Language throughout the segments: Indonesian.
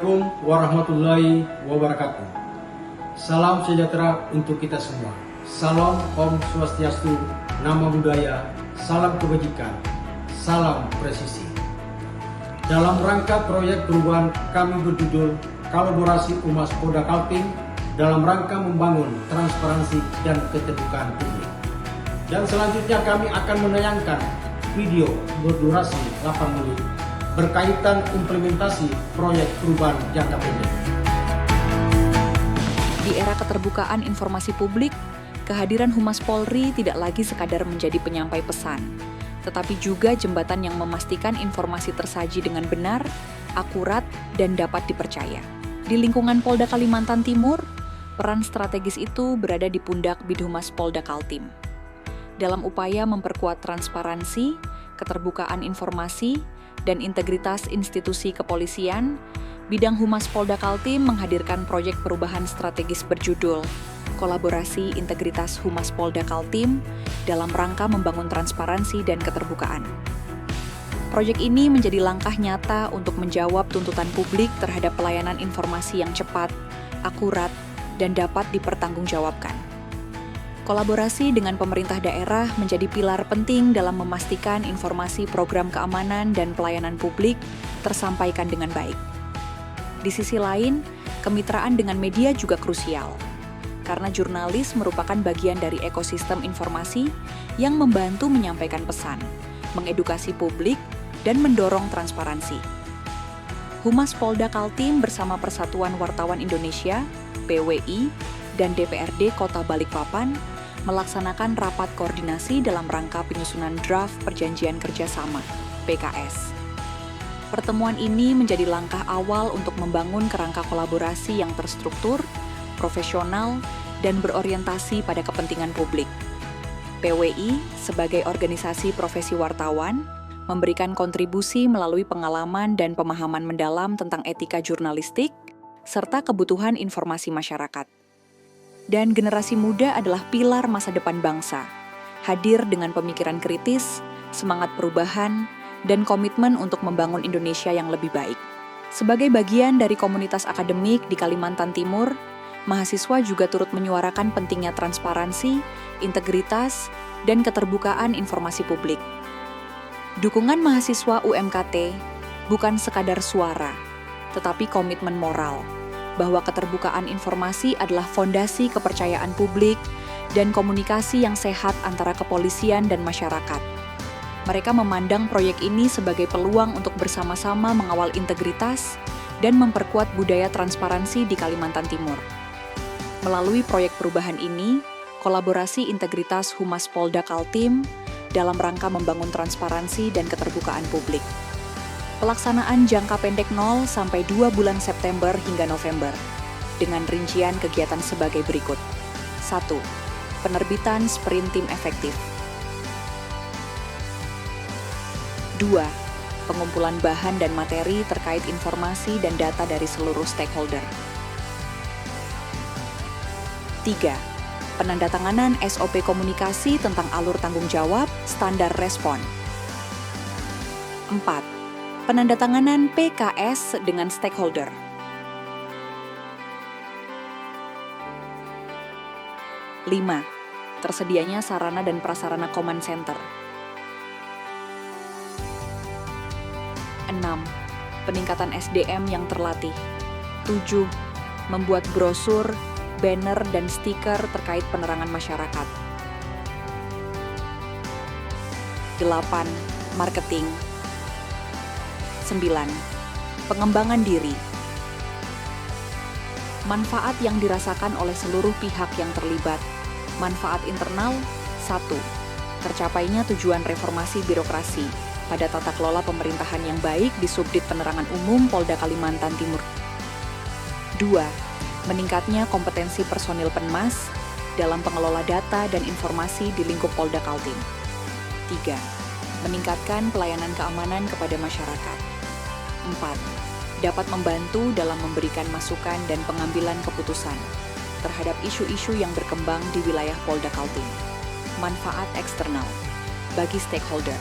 Assalamualaikum warahmatullahi wabarakatuh. Salam sejahtera untuk kita semua. Salam Om Swastiastu, Namo Buddhaya, salam kebajikan, salam presisi. Dalam rangka proyek perubahan kami berjudul Kolaborasi Humas Polda Kaltim dalam rangka membangun transparansi dan keterbukaan publik. Dan selanjutnya kami akan menayangkan video berdurasi 8 menit berkaitan implementasi proyek perubahan jangka pendek. Di era keterbukaan informasi publik, kehadiran Humas Polri tidak lagi sekadar menjadi penyampai pesan, tetapi juga jembatan yang memastikan informasi tersaji dengan benar, akurat, dan dapat dipercaya. Di lingkungan Polda Kalimantan Timur, peran strategis itu berada di pundak Bidhumas Polda Kaltim. Dalam upaya memperkuat transparansi, keterbukaan informasi, dan integritas institusi kepolisian, bidang Humas Polda Kaltim menghadirkan proyek perubahan strategis berjudul Kolaborasi Integritas Humas Polda Kaltim dalam rangka membangun transparansi dan keterbukaan. Proyek ini menjadi langkah nyata untuk menjawab tuntutan publik terhadap pelayanan informasi yang cepat, akurat, dan dapat dipertanggungjawabkan. Kolaborasi dengan pemerintah daerah menjadi pilar penting dalam memastikan informasi program keamanan dan pelayanan publik tersampaikan dengan baik. Di sisi lain, kemitraan dengan media juga krusial, karena jurnalis merupakan bagian dari ekosistem informasi yang membantu menyampaikan pesan, mengedukasi publik, dan mendorong transparansi. Humas Polda Kaltim bersama Persatuan Wartawan Indonesia, PWI, dan DPRD Kota Balikpapan melaksanakan rapat koordinasi dalam rangka penyusunan draft Perjanjian Kerjasama, PKS. Pertemuan ini menjadi langkah awal untuk membangun kerangka kolaborasi yang terstruktur, profesional, dan berorientasi pada kepentingan publik. PWI, sebagai organisasi profesi wartawan, memberikan kontribusi melalui pengalaman dan pemahaman mendalam tentang etika jurnalistik, serta kebutuhan informasi masyarakat. Dan generasi muda adalah pilar masa depan bangsa, hadir dengan pemikiran kritis, semangat perubahan, dan komitmen untuk membangun Indonesia yang lebih baik. Sebagai bagian dari komunitas akademik di Kalimantan Timur, mahasiswa juga turut menyuarakan pentingnya transparansi, integritas, dan keterbukaan informasi publik. Dukungan mahasiswa UMKT bukan sekadar suara, tetapi komitmen moral, bahwa keterbukaan informasi adalah fondasi kepercayaan publik dan komunikasi yang sehat antara kepolisian dan masyarakat. Mereka memandang proyek ini sebagai peluang untuk bersama-sama mengawal integritas dan memperkuat budaya transparansi di Kalimantan Timur. Melalui proyek perubahan ini, kolaborasi integritas Humas Polda Kaltim dalam rangka membangun transparansi dan keterbukaan publik. Pelaksanaan jangka pendek 0 sampai 2 bulan September hingga November, dengan rincian kegiatan sebagai berikut. 1. Penerbitan sprint tim efektif. 2. Pengumpulan bahan dan materi terkait informasi dan data dari seluruh stakeholder. 3. Penandatanganan SOP komunikasi tentang alur tanggung jawab, standar respon. 4. Penandatanganan PKS dengan stakeholder. 5. Tersedianya sarana dan prasarana command center. 6. Peningkatan SDM yang terlatih. 7. Membuat brosur, banner, dan stiker terkait penerangan masyarakat. 8. Marketing. 9. Pengembangan diri. Manfaat yang dirasakan oleh seluruh pihak yang terlibat. Manfaat internal. 1. Tercapainya tujuan reformasi birokrasi pada tata kelola pemerintahan yang baik di Subdit Penerangan Umum Polda Kalimantan Timur. 2. Meningkatnya kompetensi personil Penmas dalam pengelola data dan informasi di lingkup Polda Kaltim. 3. Meningkatkan pelayanan keamanan kepada masyarakat. 4. Dapat membantu dalam memberikan masukan dan pengambilan keputusan terhadap isu-isu yang berkembang di wilayah Polda Kaltim. Manfaat eksternal bagi stakeholder.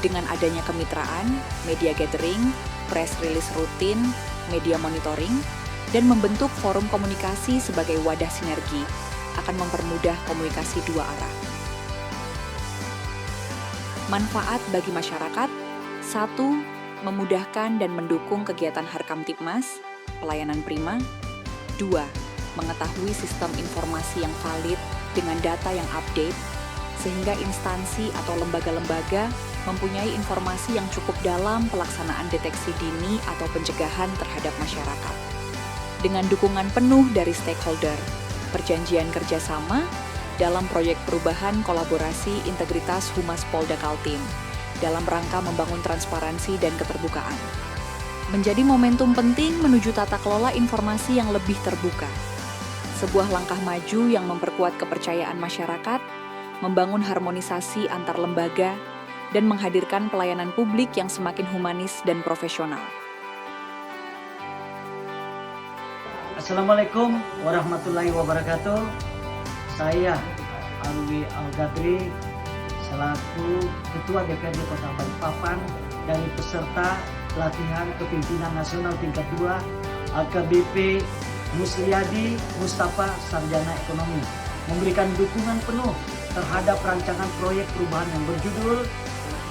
Dengan adanya kemitraan, media gathering, press release rutin, media monitoring, dan membentuk forum komunikasi sebagai wadah sinergi akan mempermudah komunikasi dua arah. Manfaat bagi masyarakat: 1. Memudahkan dan mendukung kegiatan Harkamtibmas, pelayanan prima. 2. Mengetahui sistem informasi yang valid dengan data yang update, sehingga instansi atau lembaga-lembaga mempunyai informasi yang cukup dalam pelaksanaan deteksi dini atau pencegahan terhadap masyarakat. Dengan dukungan penuh dari stakeholder, perjanjian kerjasama dalam proyek perubahan kolaborasi integritas Humas Polda Kaltim dalam rangka membangun transparansi dan keterbukaan. Menjadi momentum penting menuju tata kelola informasi yang lebih terbuka. Sebuah langkah maju yang memperkuat kepercayaan masyarakat, membangun harmonisasi antar lembaga, dan menghadirkan pelayanan publik yang semakin humanis dan profesional. Assalamualaikum warahmatullahi wabarakatuh. Saya Alwi Al-Gadri selaku Ketua DPRD Kota Balikpapan dari peserta pelatihan kepimpinan nasional tingkat 2 AKBP Musliadi Mustafa Sarjana Ekonomi memberikan dukungan penuh terhadap rancangan proyek perubahan yang berjudul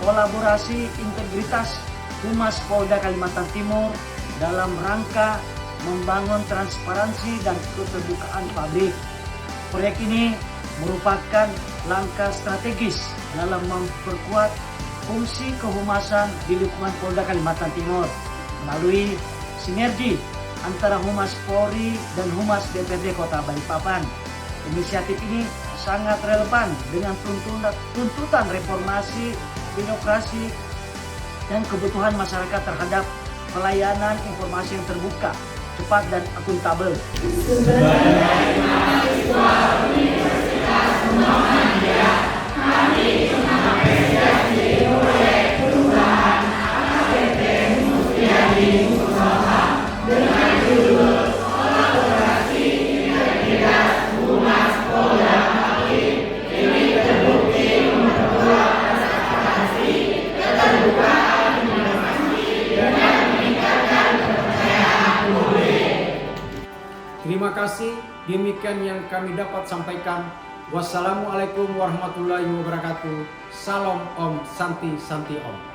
Kolaborasi Integritas Humas Polda Kalimantan Timur dalam rangka membangun transparansi dan keterbukaan publik. Proyek ini merupakan langkah strategis dalam memperkuat fungsi kehumasan di lingkungan Polda Kalimantan Timur melalui sinergi antara Humas Polri dan Humas DPRD Kota Balikpapan. Inisiatif ini sangat relevan dengan tuntutan reformasi birokrasi dan kebutuhan masyarakat terhadap pelayanan informasi yang terbuka, cepat dan akuntabel. Terima kasih, demikian yang kami dapat sampaikan. Wassalamualaikum warahmatullahi wabarakatuh. Salam Om Santi Santi Om.